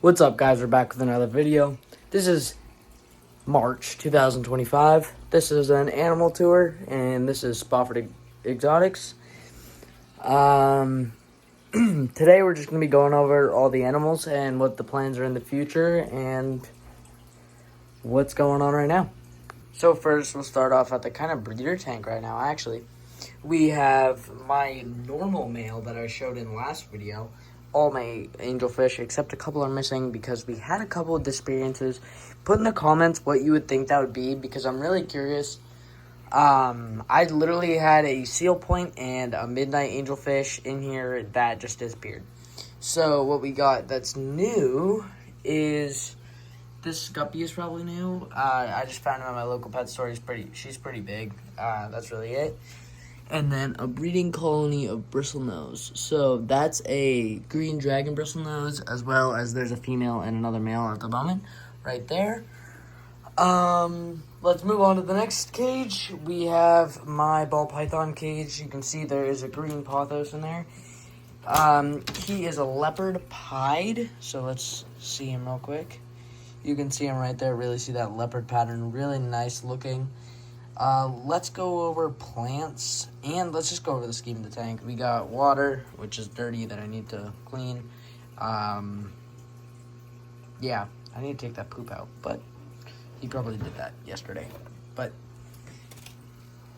What's up, guys? We're back with another video. This is March 2025. This is an animal tour, and this is Spofford Exotics. Today we're just going to be going over all the animals and what the plans are in the future and what's going on right now. So first, we'll start off at the kind of breeder tank right now, actually. We have my normal male that I showed in the last video. All my angelfish, except a couple are missing because we had a couple of disappearances. Put in the comments what you would think that would be because I'm really curious. I literally had a seal point and a midnight angelfish in here that just disappeared. So what we got that's new is this guppy is probably new. I just found him at my local pet store. She's pretty big. That's really it. And then a breeding colony of bristlenose. So that's a green dragon bristlenose, as well as there's a female and another male at the moment, right there. Let's move on to the next cage. We have my ball python cage. You can see there is a green pothos in there. He is a leopard pied, so let's see him real quick. You can see him right there, really see that leopard pattern, really nice looking. Let's go over plants, and let's just go over the scheme of the tank. We got water, which is dirty, that I need to clean. Yeah, I need to take that poop out, but he probably did that yesterday. But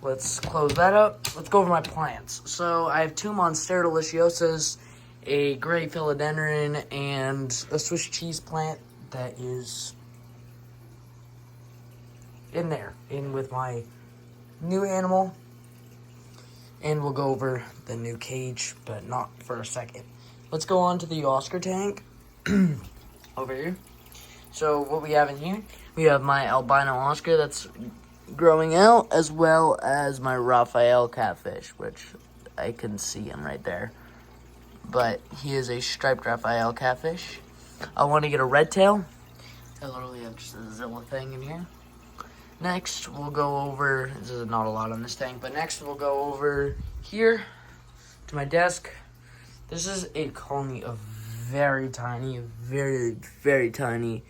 let's close that up. Let's go over my plants. So I have two Monstera deliciosas, a gray philodendron, and a Swiss cheese plant that is in with my new animal, and we'll go over the new cage, but not for a second. Let's go on to the Oscar tank over here. So what we have in here, we have my albino Oscar that's growing out, as well as my Raphael catfish, which I can see him right there, but he is a striped Raphael catfish. I want to get a red tail. I literally have just a Zilla thing in here. Next, we'll go over, this is not a lot on this tank, but next we'll go over here to my desk. This is a colony of very tiny, very tiny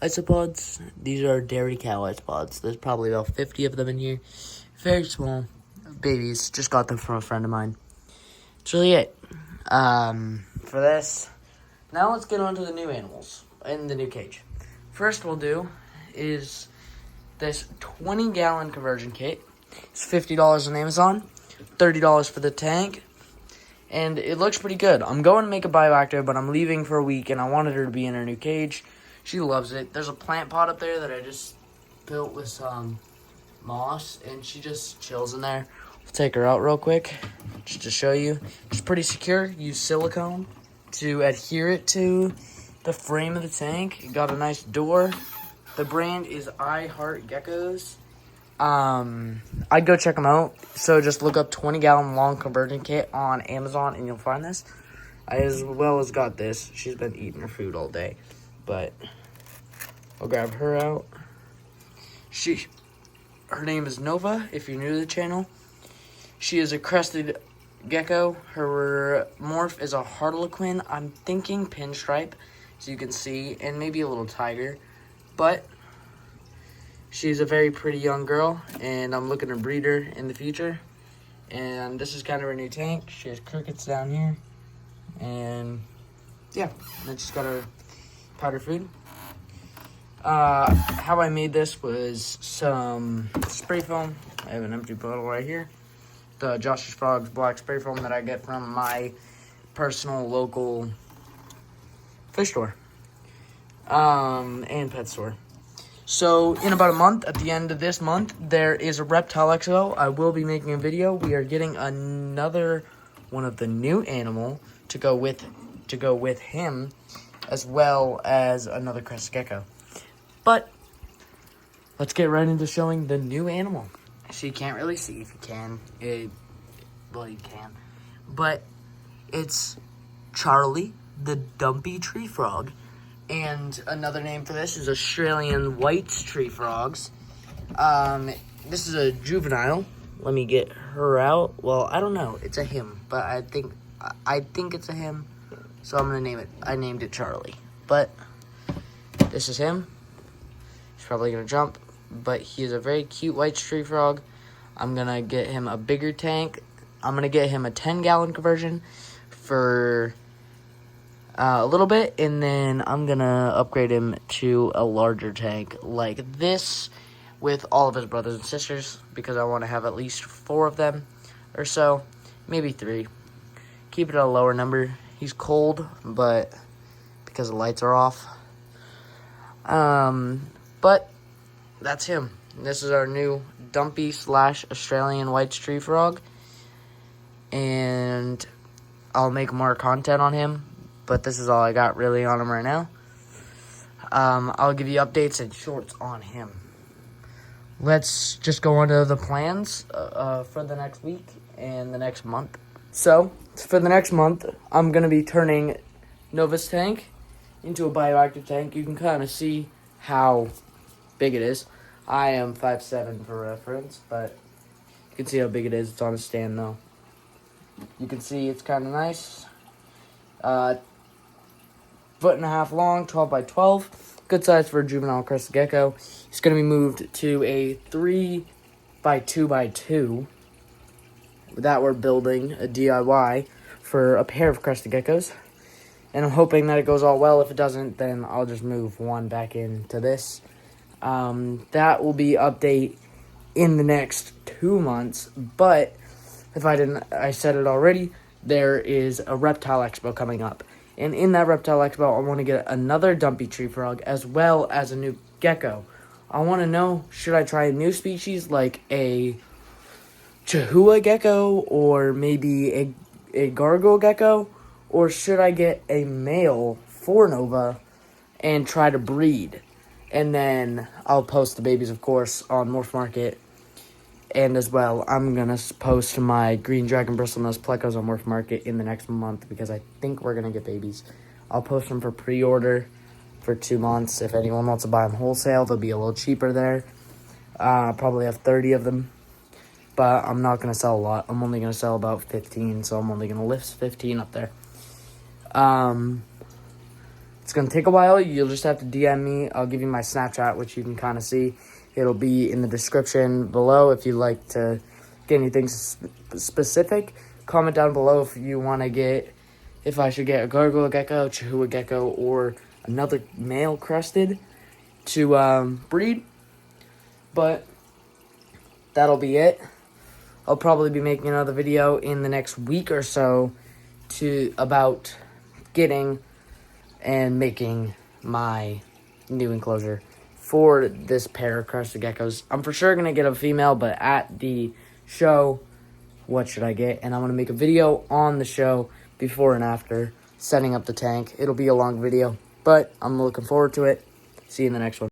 isopods. These are dairy cow isopods. There's probably about 50 of them in here. Very small babies. Just got them from a friend of mine. That's really it for this. Now let's get on to the new animals in the new cage. First we'll do is this 20-gallon conversion kit. It's $50 on Amazon, $30 for the tank, and it looks pretty good. I'm going to make a bioactive, but I'm leaving for a week, and I wanted her to be in her new cage. She loves it. There's a plant pot up there that I just built with some moss, and she just chills in there. I'll take her out real quick just to show you. It's pretty secure. Use silicone to adhere it to the frame of the tank. It got a nice door. The brand is I Heart Geckos. I'd go check them out. So just look up 20-gallon long conversion kit on Amazon and you'll find this. I as well as got this. She's been eating her food all day. But I'll grab her out. Her name is Nova, if you're new to the channel. She is a crested gecko. Her morph is a harlequin. I'm thinking pinstripe, so you can see, and maybe a little tiger. But she's a very pretty young girl, and I'm looking to breed her in the future. And this is kind of her new tank. She has crickets down here. And yeah, then she's got her powder food. How I made this was some spray foam. I have an empty bottle right here. The Josh's Frogs black spray foam that I get from my personal local fish store. And pet store. So in about a month, at the end of this month, there is a Reptile Expo. I will be making a video. We are getting another one of the new animal to go with him, as well as another crested gecko. But let's get right into showing the new animal. So you can't really see if you can. Well, you can. But it's Charlie, the dumpy tree frog. And another name for this is Australian white tree frogs. This is a juvenile. Let me get her out. Well, I don't know. It's a him, but I think it's a him. So I'm gonna name it. I named it Charlie. but this is him. He's probably going to jump, but he is a very cute white tree frog. I'm going to get him a bigger tank. I'm going to get him a 10-gallon conversion for a little bit, and then I'm going to upgrade him to a larger tank like this with all of his brothers and sisters, because I want to have at least 4 of them or so, maybe 3. Keep it at a lower number. He's cold, but because the lights are off. But that's him. This is our new dumpy / Australian white tree frog, and I'll make more content on him, but this is all I got really on him right now. I'll give you updates and shorts on him. Let's just go on to the plans for the next week and the next month. So, for the next month, I'm going to be turning Nova's tank into a bioactive tank. You can kind of see how big it is. I am 5'7" for reference, but you can see how big it is. It's on a stand, though. You can see it's kind of nice. 1.5 foot long, 12 by 12. Good size for a juvenile crested gecko. It's going to be moved to a 3 by 2 by 2 that we're building, a DIY, for a pair of crested geckos. And I'm hoping that it goes all well. If it doesn't, then I'll just move one back into this. That will be update in the next 2 months. But if I said it already, there is a reptile expo coming up. And in that reptile expo, I want to get another dumpy tree frog as well as a new gecko. I want to know, should I try a new species like a Chihuahua gecko or maybe a gargoyle gecko? Or should I get a male for Nova and try to breed? And then I'll post the babies, of course, on Morph Market. And as well, I'm going to post my green dragon bristlenose plecos on Morph Market in the next month, because I think we're going to get babies. I'll post them for pre-order for 2 months. If anyone wants to buy them wholesale, they'll be a little cheaper there. I'll probably have 30 of them, but I'm not going to sell a lot. I'm only going to sell about 15, so I'm only going to list 15 up there. It's going to take a while. You'll just have to DM me. I'll give you my Snapchat, which you can kind of see. It'll be in the description below if you'd like to get anything specific. Comment down below if you want to get, if I should get a gargoyle gecko, Chihuahua gecko, or another male crested to breed. But that'll be it. I'll probably be making another video in the next week or so about getting and making my new enclosure for this pair of crested geckos. I'm for sure going to get a female, but at the show, what should I get? And I'm going to make a video on the show before and after setting up the tank. It'll be a long video, but I'm looking forward to it. See you in the next one.